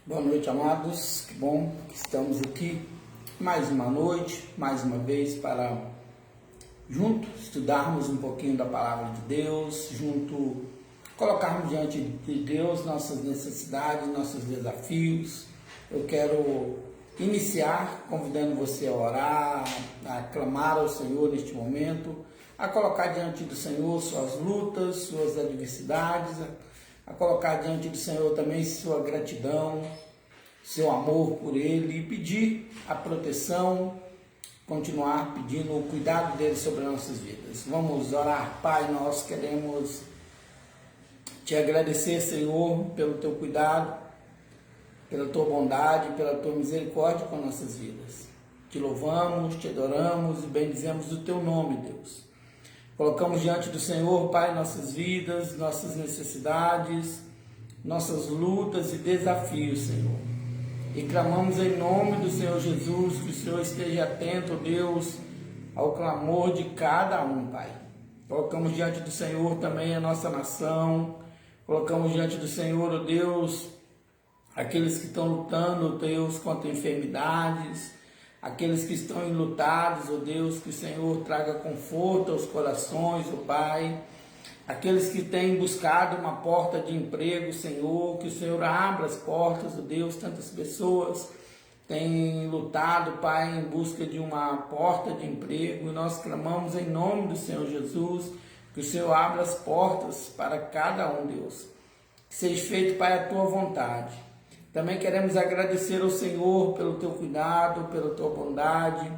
Boa noite, amados. Que bom que estamos aqui mais uma noite, mais uma vez, para junto estudarmos um pouquinho da palavra de Deus, junto colocarmos diante de Deus nossas necessidades, nossos desafios. Eu quero iniciar convidando você a orar, a clamar ao Senhor neste momento, a colocar diante do Senhor suas lutas, suas adversidades, a colocar diante do Senhor também sua gratidão, seu amor por Ele, e pedir a proteção, continuar pedindo o cuidado dele sobre nossas vidas. Vamos orar. Pai, nós queremos te agradecer, Senhor, pelo teu cuidado, pela tua bondade, pela tua misericórdia com nossas vidas. Te louvamos, te adoramos e bendizemos o teu nome, Deus. Colocamos diante do Senhor, Pai, nossas vidas, nossas necessidades, nossas lutas e desafios, Senhor. E clamamos em nome do Senhor Jesus, que o Senhor esteja atento, Deus, ao clamor de cada um, Pai. Colocamos diante do Senhor também a nossa nação, colocamos diante do Senhor, ó Deus, aqueles que estão lutando, Deus, contra enfermidades, aqueles que estão enlutados, ó Deus, que o Senhor traga conforto aos corações, ó Pai. Aqueles que têm buscado uma porta de emprego, Senhor, que o Senhor abra as portas, ó Deus. Tantas pessoas têm lutado, Pai, em busca de uma porta de emprego, e nós clamamos em nome do Senhor Jesus, que o Senhor abra as portas para cada um, Deus. Que seja feito, Pai, a tua vontade. Também queremos agradecer ao Senhor pelo teu cuidado, pela tua bondade.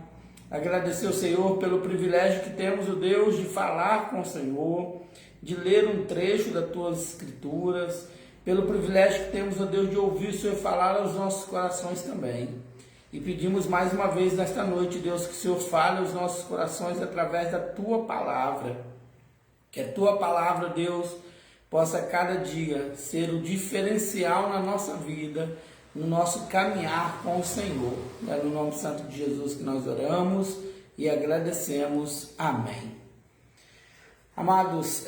Agradecer ao Senhor pelo privilégio que temos, ó Deus, de falar com o Senhor, de ler um trecho das tuas escrituras, pelo privilégio que temos, ó Deus, de ouvir o Senhor falar aos nossos corações também. E pedimos mais uma vez nesta noite, Deus, que o Senhor fale aos nossos corações através da tua palavra. Que a tua palavra, Deus, possa cada dia ser o diferencial na nossa vida, no nosso caminhar com o Senhor. É no nome santo de Jesus que nós oramos e agradecemos. Amém. Amados,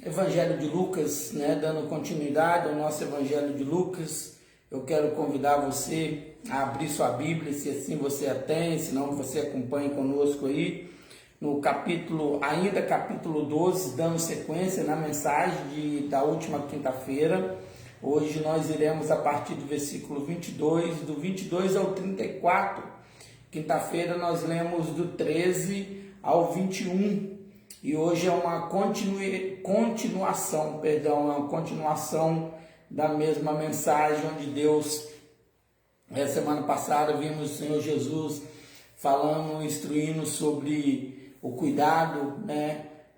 Evangelho de Lucas, dando continuidade ao nosso Evangelho de Lucas, eu quero convidar você a abrir sua Bíblia, se assim você a tem, se não você acompanhe conosco aí, no capítulo 12, dando sequência na mensagem da última quinta-feira. Hoje nós iremos a partir do versículo 22, do 22 ao 34. Quinta-feira nós lemos do 13 ao 21. E hoje é uma continuação da mesma mensagem, onde Deus, semana passada vimos o Senhor Jesus falando, instruindo sobre o cuidado,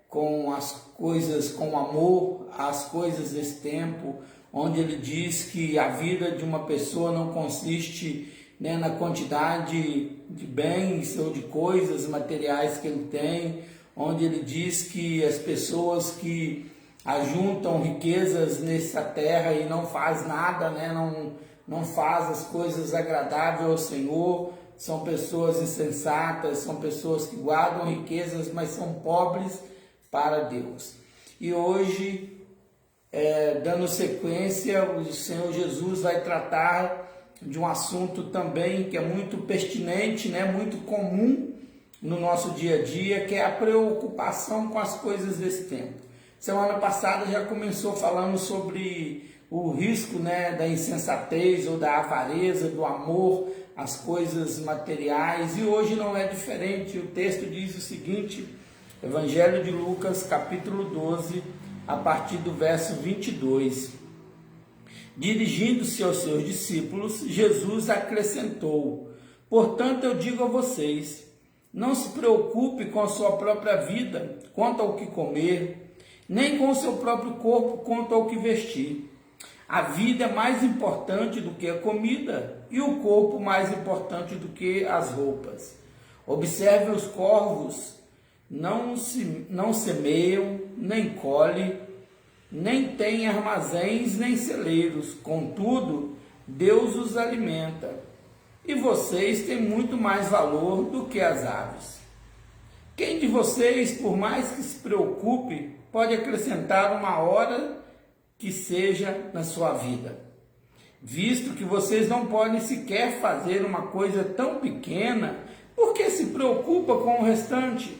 com as coisas, com o amor às coisas desse tempo, onde ele diz que a vida de uma pessoa não consiste na quantidade de bens ou de coisas materiais que ele tem, onde ele diz que as pessoas que ajuntam riquezas nessa terra e não faz nada, não faz as coisas agradáveis ao Senhor, são pessoas insensatas, são pessoas que guardam riquezas, mas são pobres para Deus. E hoje, dando sequência, o Senhor Jesus vai tratar de um assunto também que é muito pertinente, muito comum no nosso dia a dia, que é a preocupação com as coisas desse tempo. Semana passada já começou falando sobre o risco, da insensatez ou da avareza, do amor às coisas materiais, e hoje não é diferente. O texto diz o seguinte, Evangelho de Lucas, capítulo 12, a partir do verso 22. Dirigindo-se aos seus discípulos, Jesus acrescentou: portanto, eu digo a vocês, não se preocupe com a sua própria vida, quanto ao que comer, nem com o seu próprio corpo, quanto ao que vestir. A vida é mais importante do que a comida, e o corpo mais importante do que as roupas. Observe os corvos, não semeiam, nem colhem, nem têm armazéns, nem celeiros, contudo, Deus os alimenta. E vocês têm muito mais valor do que as aves. Quem de vocês, por mais que se preocupe, pode acrescentar uma hora que seja na sua vida? Visto que vocês não podem sequer fazer uma coisa tão pequena, por que se preocupa com o restante?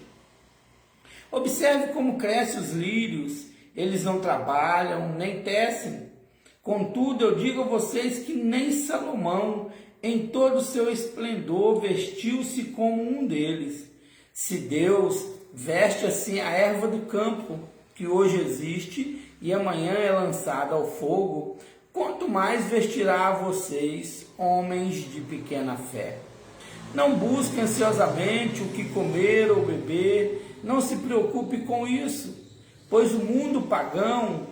Observe como crescem os lírios, eles não trabalham, nem tecem. Contudo, eu digo a vocês que nem Salomão, em todo o seu esplendor, vestiu-se como um deles. Se Deus veste assim a erva do campo, que hoje existe e amanhã é lançada ao fogo, quanto mais vestirá a vocês, homens de pequena fé. Não busquem ansiosamente o que comer ou beber, não se preocupe com isso, pois o mundo pagão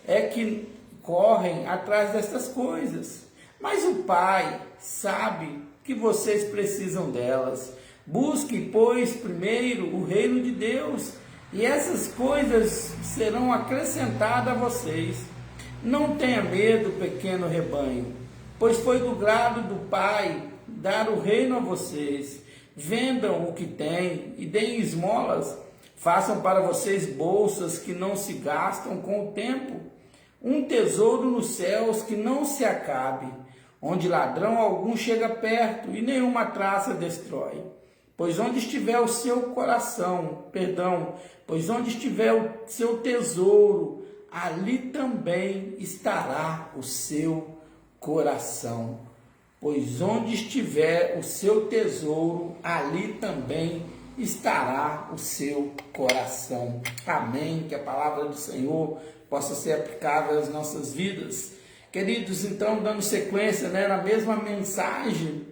é que correm atrás dessas coisas. Mas o Pai sabe que vocês precisam delas. Busque, pois, primeiro o reino de Deus, e essas coisas serão acrescentadas a vocês. Não tenha medo, pequeno rebanho, pois foi do grado do Pai dar o reino a vocês. Vendam o que têm e deem esmolas. Façam para vocês bolsas que não se gastam com o tempo, um tesouro nos céus que não se acabe, onde ladrão algum chega perto e nenhuma traça destrói. Pois onde estiver o seu coração, pois onde estiver o seu tesouro, ali também estará o seu coração. Pois onde estiver o seu tesouro, ali também estará o seu coração. Amém. Que a palavra do Senhor possa ser aplicável às nossas vidas. Queridos, então, dando sequência, na mesma mensagem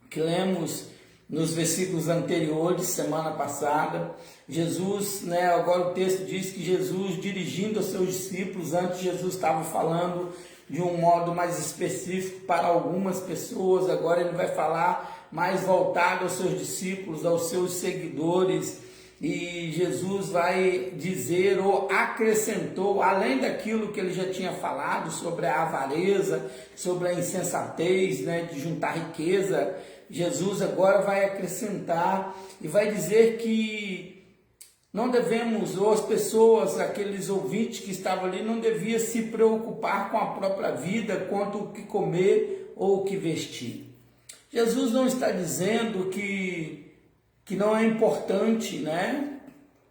que lemos nos versículos anteriores, semana passada, Jesus, agora o texto diz que Jesus, dirigindo aos seus discípulos, antes Jesus estava falando de um modo mais específico para algumas pessoas, agora ele vai falar mais voltado aos seus discípulos, aos seus seguidores, e Jesus vai dizer ou acrescentou, além daquilo que ele já tinha falado sobre a avareza, sobre a insensatez, de juntar riqueza, Jesus agora vai acrescentar e vai dizer que não devemos, ou as pessoas, aqueles ouvintes que estavam ali, não deviam se preocupar com a própria vida, quanto o que comer ou o que vestir. Jesus não está dizendo que não é importante,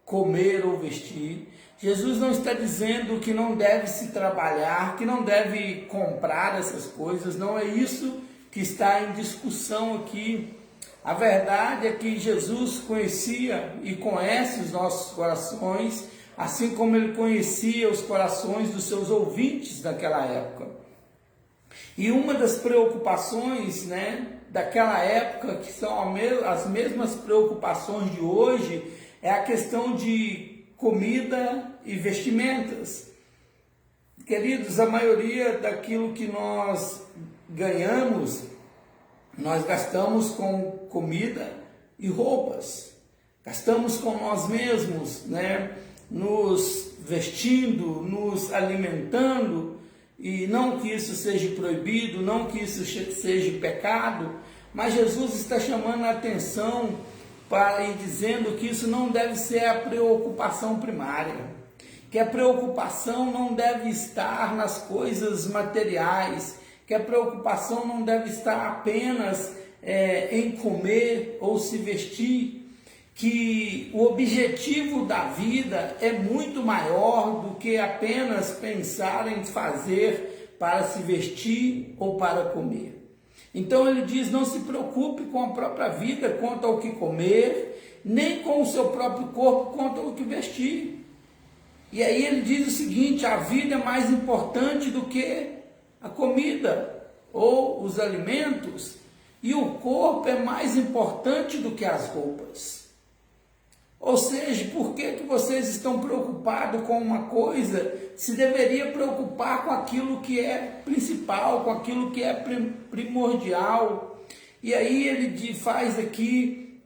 comer ou vestir. Jesus não está dizendo que não deve se trabalhar, que não deve comprar essas coisas. Não é isso que está em discussão aqui. A verdade é que Jesus conhecia e conhece os nossos corações, assim como ele conhecia os corações dos seus ouvintes daquela época. E uma das preocupações, daquela época, que são as mesmas preocupações de hoje, é a questão de comida e vestimentas. Queridos, a maioria daquilo que nós ganhamos, nós gastamos com comida e roupas, gastamos com nós mesmos, nos vestindo, nos alimentando, e não que isso seja proibido, não que isso seja pecado, mas Jesus está chamando a atenção e dizendo que isso não deve ser a preocupação primária, que a preocupação não deve estar nas coisas materiais, que a preocupação não deve estar apenas em comer ou se vestir, que o objetivo da vida é muito maior do que apenas pensar em fazer para se vestir ou para comer. Então ele diz, não se preocupe com a própria vida quanto ao que comer, nem com o seu próprio corpo quanto ao que vestir. E aí ele diz o seguinte, a vida é mais importante do que a comida ou os alimentos, e o corpo é mais importante do que as roupas. Ou seja, por que vocês estão preocupados com uma coisa, se deveria preocupar com aquilo que é principal, com aquilo que é primordial? E aí ele faz aqui,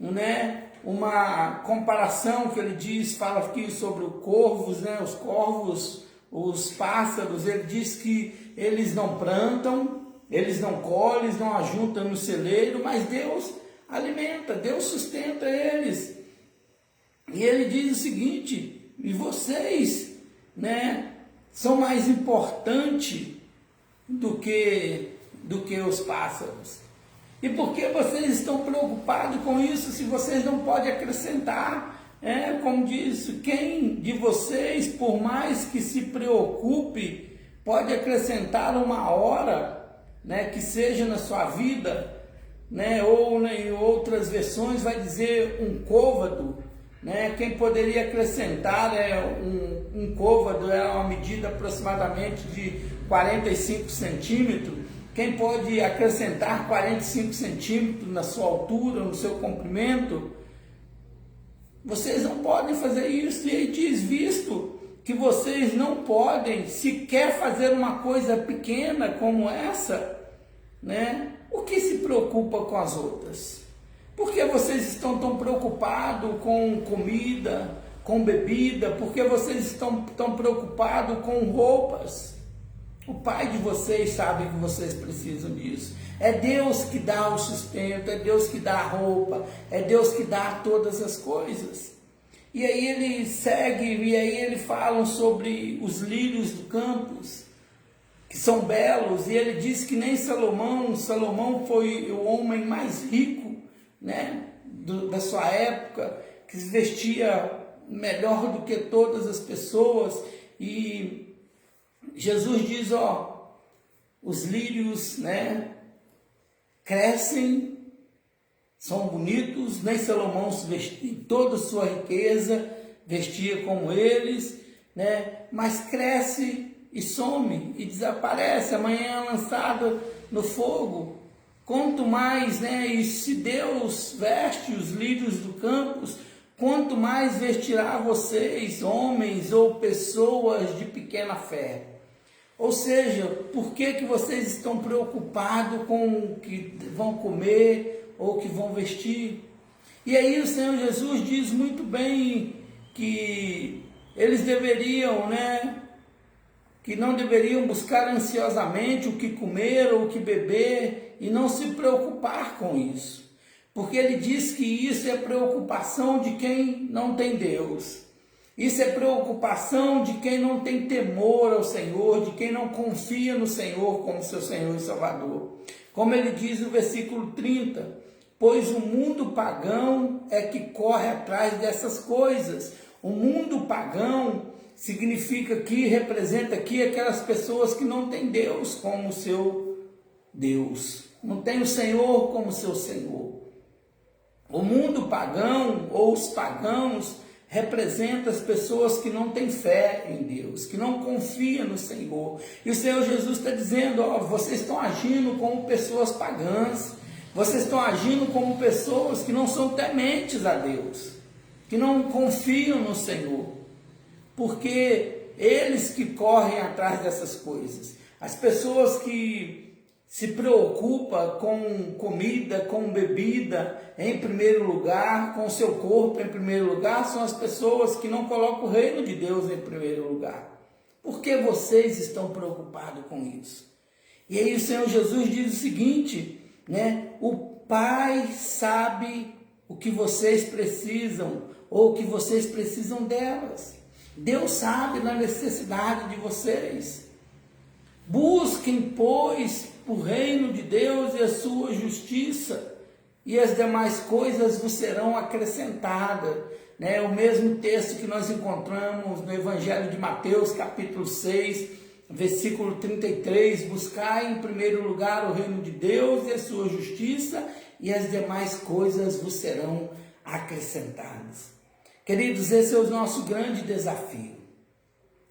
uma comparação que ele diz, fala aqui sobre os corvos, os corvos, os pássaros, ele diz que eles não plantam, eles não colhem, eles não ajuntam no celeiro, mas Deus alimenta, Deus sustenta eles. E ele diz o seguinte, e vocês, são mais importantes do que os pássaros. E por que vocês estão preocupados com isso se vocês não podem acrescentar? Como diz, quem de vocês, por mais que se preocupe, pode acrescentar uma hora, que seja na sua vida, ou em outras versões vai dizer um côvado, Quem poderia acrescentar um côvado é uma medida aproximadamente de 45 centímetros. Quem pode acrescentar 45 centímetros na sua altura, no seu comprimento? Vocês não podem fazer isso. E ele diz, visto que vocês não podem sequer fazer uma coisa pequena como essa, o que se preocupa com as outras? Por que vocês estão tão preocupados com comida, com bebida? Por que vocês estão tão preocupados com roupas? O Pai de vocês sabe que vocês precisam disso. É Deus que dá o sustento, é Deus que dá a roupa, é Deus que dá todas as coisas. E aí ele segue, e aí ele fala sobre os lírios do campo, que são belos, e ele diz que nem Salomão foi o homem mais rico, da sua época, que se vestia melhor do que todas as pessoas, e Jesus diz, os lírios, crescem, são bonitos, nem Salomão se vestia, toda a sua riqueza, vestia como eles, mas cresce e some, e desaparece, amanhã é lançado no fogo. Quanto mais, e se Deus veste os lírios do campo, quanto mais vestirá vocês, homens ou pessoas de pequena fé. Ou seja, por que vocês estão preocupados com o que vão comer ou que vão vestir? E aí o Senhor Jesus diz muito bem que eles deveriam, que não deveriam buscar ansiosamente o que comer ou o que beber e não se preocupar com isso. Porque ele diz que isso é preocupação de quem não tem Deus. Isso é preocupação de quem não tem temor ao Senhor, de quem não confia no Senhor como seu Senhor e Salvador. Como ele diz no versículo 30, pois o mundo pagão é que corre atrás dessas coisas. O mundo pagão significa aqui, representa aqui aquelas pessoas que não têm Deus como seu Deus, não tem o Senhor como seu Senhor. O mundo pagão ou os pagãos representa as pessoas que não têm fé em Deus, que não confiam no Senhor. E o Senhor Jesus está dizendo, vocês estão agindo como pessoas pagãs, vocês estão agindo como pessoas que não são tementes a Deus, que não confiam no Senhor, porque eles que correm atrás dessas coisas, as pessoas que se preocupa com comida, com bebida em primeiro lugar, com seu corpo em primeiro lugar, são as pessoas que não colocam o reino de Deus em primeiro lugar. Por que vocês estão preocupados com isso? E aí o Senhor Jesus diz o seguinte, o Pai sabe o que vocês precisam, ou o que vocês precisam delas. Deus sabe da necessidade de vocês. Busquem, pois, o reino de Deus e a sua justiça, e as demais coisas vos serão acrescentadas. O mesmo texto que nós encontramos no Evangelho de Mateus, capítulo 6, versículo 33, buscai em primeiro lugar o reino de Deus e a sua justiça, e as demais coisas vos serão acrescentadas. Queridos, esse é o nosso grande desafio,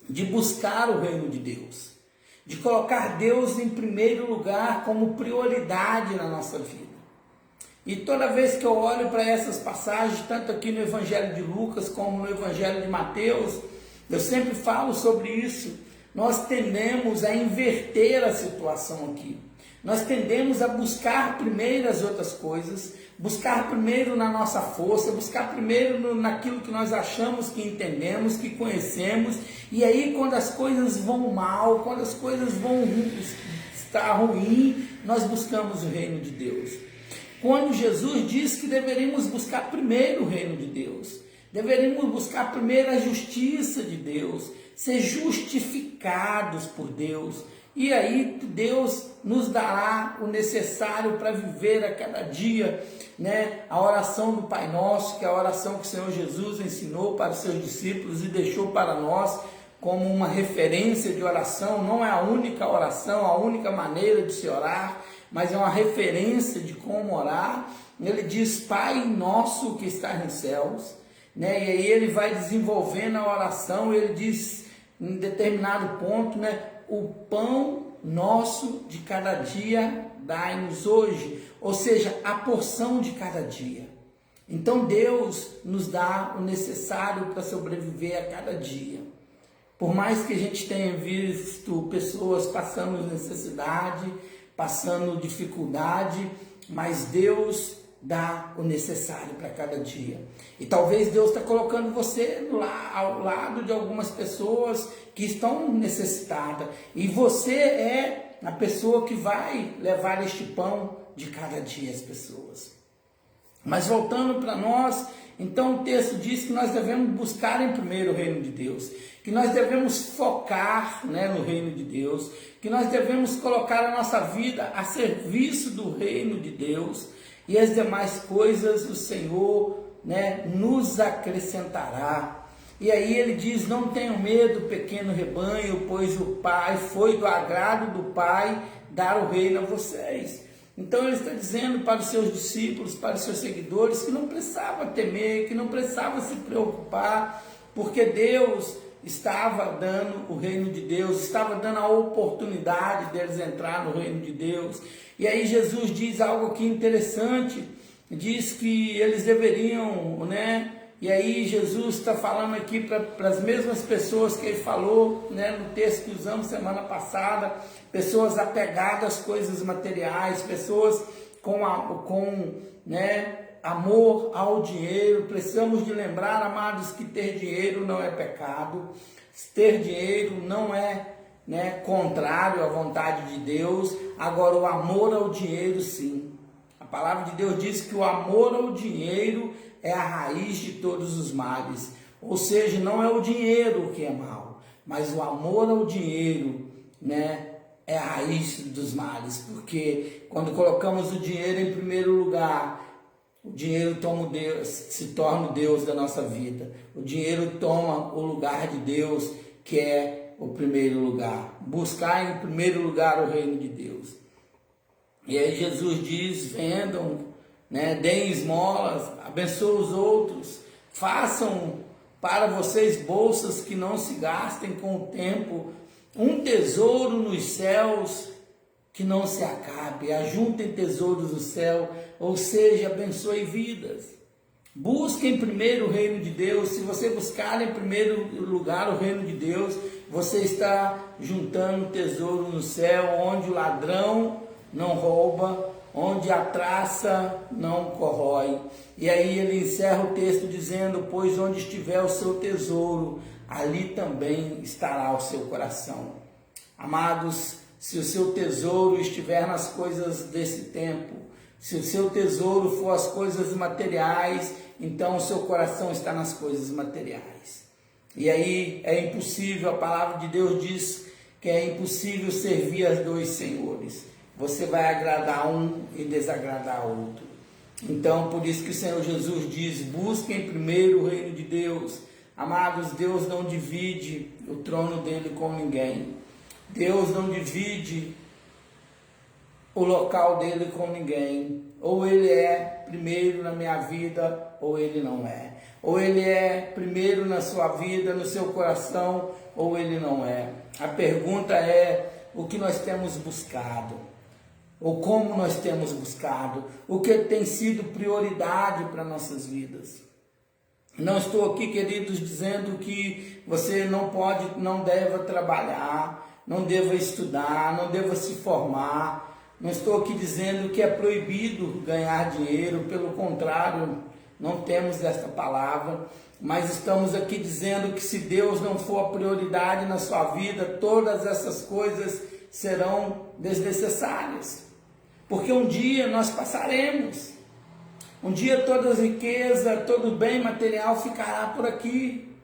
de buscar o reino de Deus, de colocar Deus em primeiro lugar como prioridade na nossa vida. E toda vez que eu olho para essas passagens, tanto aqui no Evangelho de Lucas como no Evangelho de Mateus, eu sempre falo sobre isso. Nós tendemos a inverter a situação aqui. Nós tendemos a buscar primeiro as outras coisas, buscar primeiro na nossa força, buscar primeiro naquilo que nós achamos que entendemos, que conhecemos, e aí quando as coisas vão mal, quando as coisas vão estar ruim, nós buscamos o reino de Deus. Quando Jesus diz que deveríamos buscar primeiro o reino de Deus, deveríamos buscar primeiro a justiça de Deus, ser justificados por Deus. E aí Deus nos dará o necessário para viver a cada dia, né? A oração do Pai Nosso, que é a oração que o Senhor Jesus ensinou para os seus discípulos e deixou para nós como uma referência de oração. Não é a única oração, a única maneira de se orar, mas é uma referência de como orar. Ele diz: Pai Nosso que está nos céus, né? E aí ele vai desenvolvendo a oração. Ele diz em determinado ponto, né? O pão nosso de cada dia dai-nos hoje, ou seja, a porção de cada dia. Então Deus nos dá o necessário para sobreviver a cada dia. Por mais que a gente tenha visto pessoas passando necessidade, passando dificuldade, mas Deus dá o necessário para cada dia. E talvez Deus está colocando você ao lado de algumas pessoas que estão necessitadas. E você é a pessoa que vai levar este pão de cada dia às pessoas. Mas voltando para nós, então o texto diz que nós devemos buscar em primeiro o reino de Deus, que nós devemos focar, né, no reino de Deus, que nós devemos colocar a nossa vida a serviço do reino de Deus, e as demais coisas o Senhor, né, nos acrescentará. E aí ele diz: não tenham medo, pequeno rebanho, pois o Pai, foi do agrado do Pai dar o reino a vocês. Então ele está dizendo para os seus discípulos, para os seus seguidores, que não precisava temer, que não precisava se preocupar, porque Deus estava dando o reino de Deus, estava dando a oportunidade deles entrar no reino de Deus. E aí Jesus diz algo aqui interessante, diz que eles deveriam, né? E aí Jesus está falando aqui para as mesmas pessoas que ele falou, né, no texto que usamos semana passada, pessoas apegadas às coisas materiais, pessoas com né, amor ao dinheiro. Precisamos de lembrar, amados, que ter dinheiro não é pecado, ter dinheiro não é, né, contrário à vontade de Deus. Agora, o amor ao dinheiro, sim. A palavra de Deus diz que o amor ao dinheiro é a raiz de todos os males. Ou seja, não é o dinheiro que é mal, mas o amor ao dinheiro, né, é a raiz dos males. Porque quando colocamos o dinheiro em primeiro lugar, o dinheiro se torna o Deus da nossa vida. O dinheiro toma o lugar de Deus, que é o primeiro lugar. Buscar em primeiro lugar o reino de Deus. E aí Jesus diz: vendam, né, deem esmolas, abençoem os outros, façam para vocês bolsas que não se gastem com o tempo, um tesouro nos céus que não se acabe. Ajuntem tesouros do céu, ou seja, abençoe vidas. Busquem primeiro o reino de Deus. Se você buscar em primeiro lugar o reino de Deus, você está juntando tesouro no céu, onde o ladrão não rouba, onde a traça não corrói. E aí ele encerra o texto dizendo: pois onde estiver o seu tesouro, ali também estará o seu coração. Amados, se o seu tesouro estiver nas coisas desse tempo, se o seu tesouro for as coisas materiais, então o seu coração está nas coisas materiais. E aí é impossível, a palavra de Deus diz que é impossível servir a dois senhores. Você vai agradar um e desagradar outro. Então, por isso que o Senhor Jesus diz: busquem primeiro o reino de Deus. Amados, Deus não divide o trono dele com ninguém. Deus não divide o local dele com ninguém. Ou ele é primeiro na minha vida, ou ele não é. Ou ele é primeiro na sua vida, no seu coração, ou ele não é. A pergunta é: o que nós temos buscado? Ou como nós temos buscado? O que tem sido prioridade para nossas vidas? Não estou aqui, queridos, dizendo que você não deva trabalhar, não deva estudar, não deva se formar. Não estou aqui dizendo que é proibido ganhar dinheiro, pelo contrário, não temos esta palavra, mas estamos aqui dizendo que se Deus não for a prioridade na sua vida, todas essas coisas serão desnecessárias. Porque um dia nós passaremos, um dia toda riqueza, todo bem material ficará por aqui.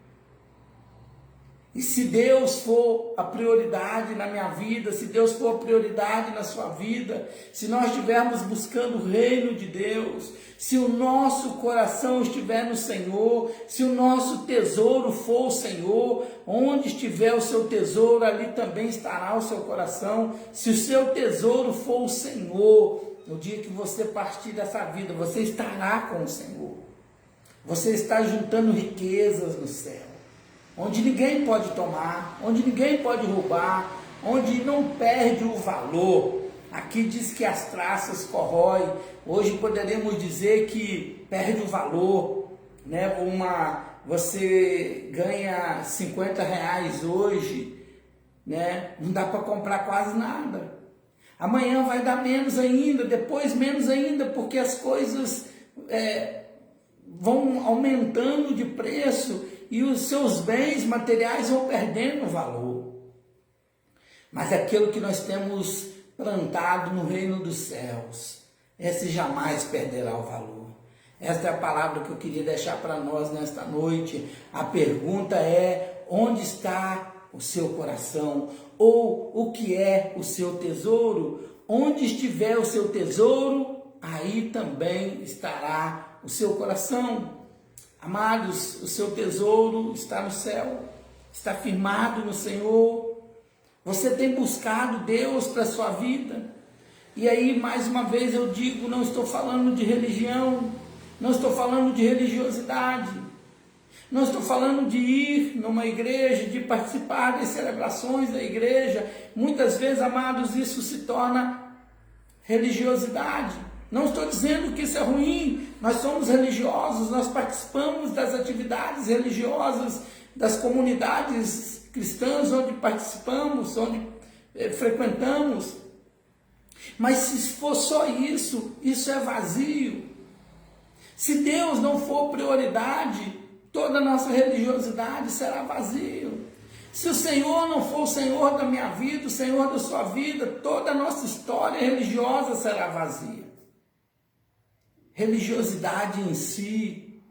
E se Deus for a prioridade na minha vida, se Deus for a prioridade na sua vida, se nós estivermos buscando o reino de Deus, se o nosso coração estiver no Senhor, se o nosso tesouro for o Senhor, onde estiver o seu tesouro, ali também estará o seu coração. Se o seu tesouro for o Senhor, no dia que você partir dessa vida, você estará com o Senhor. Você está juntando riquezas no céu, onde ninguém pode tomar, onde ninguém pode roubar, onde não perde o valor. Aqui diz que as traças corroem, hoje poderemos dizer que perde o valor, né? Você ganha R$50 hoje, né? Não dá para comprar quase nada. Amanhã vai dar menos ainda, depois menos ainda, porque as coisas vão aumentando de preço e os seus bens materiais vão perdendo valor. Mas aquilo que nós temos plantado no reino dos céus, esse jamais perderá o valor. Esta é a palavra que eu queria deixar para nós nesta noite. A pergunta é: onde está o seu coração? Ou o que é o seu tesouro? Onde estiver o seu tesouro, aí também estará o seu coração. Amados, o seu tesouro está no céu, está firmado no Senhor. Você tem buscado Deus para a sua vida? E aí, mais uma vez eu digo, não estou falando de religião, não estou falando de religiosidade, não estou falando de ir numa igreja, de participar das celebrações da igreja. Muitas vezes, amados, isso se torna religiosidade. Não estou dizendo que isso é ruim, nós somos religiosos, nós participamos das atividades religiosas, das comunidades cristãs onde participamos, onde frequentamos. Mas se for só isso, isso é vazio. Se Deus não for prioridade, toda a nossa religiosidade será vazio. Se o Senhor não for o Senhor da minha vida, o Senhor da sua vida, toda a nossa história religiosa será vazia. Religiosidade em si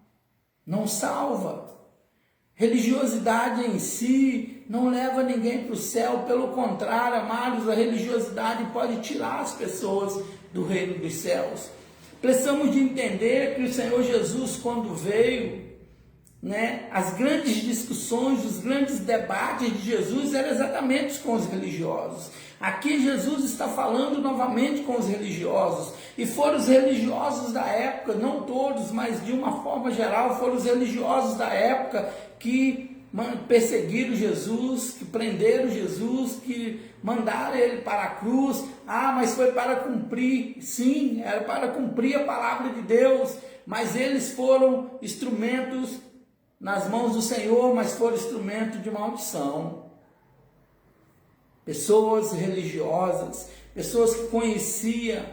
não salva. Religiosidade em si não leva ninguém para o céu. Pelo contrário, amados, a religiosidade pode tirar as pessoas do reino dos céus. Precisamos de entender que o Senhor Jesus, quando veio, as grandes discussões, os grandes debates de Jesus eram exatamente com os religiosos. Aqui Jesus está falando novamente com os religiosos, e foram os religiosos da época, não todos, mas de uma forma geral, foram os religiosos da época que perseguiram Jesus, que prenderam Jesus, que mandaram ele para a cruz. Mas foi para cumprir, sim, era para cumprir a palavra de Deus, mas eles foram instrumentos nas mãos do Senhor, mas foram instrumento de maldição. Pessoas religiosas, pessoas que conheciam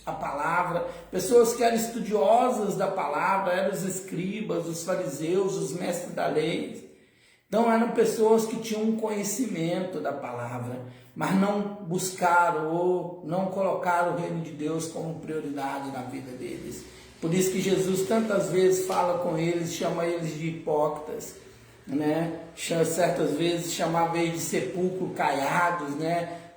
a palavra, pessoas que eram estudiosas da palavra, eram os escribas, os fariseus, os mestres da lei. Então eram pessoas que tinham um conhecimento da palavra, mas não buscaram ou não colocaram o reino de Deus como prioridade na vida deles. Por isso que Jesus tantas vezes fala com eles, chama eles de hipócritas, certas vezes chamava eles de sepulcro caiados,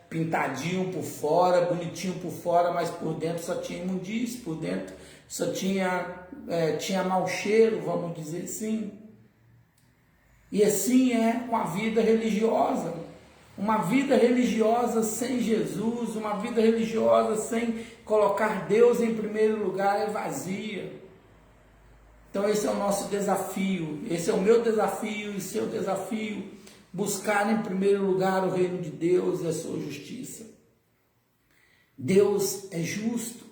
pintadinho por fora, bonitinho por fora, mas por dentro só tinha imundície, por dentro só tinha mau cheiro, vamos dizer assim. E assim é com a vida religiosa. Uma vida religiosa sem Jesus, uma vida religiosa sem colocar Deus em primeiro lugar é vazia. Então esse é o nosso desafio, esse é o meu desafio e seu desafio, buscar em primeiro lugar o reino de Deus e a sua justiça. Deus é justo,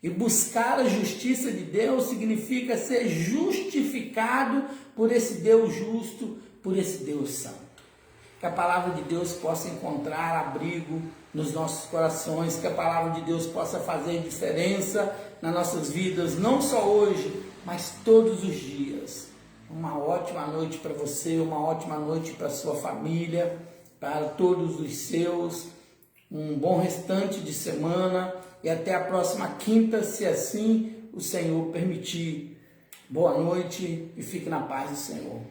e buscar a justiça de Deus significa ser justificado por esse Deus justo, por esse Deus santo. Que a palavra de Deus possa encontrar abrigo nos nossos corações, que a palavra de Deus possa fazer diferença nas nossas vidas, não só hoje, mas todos os dias. Uma ótima noite para você, uma ótima noite para a sua família, para todos os seus, um bom restante de semana e até a próxima quinta, se assim o Senhor permitir. Boa noite e fique na paz do Senhor.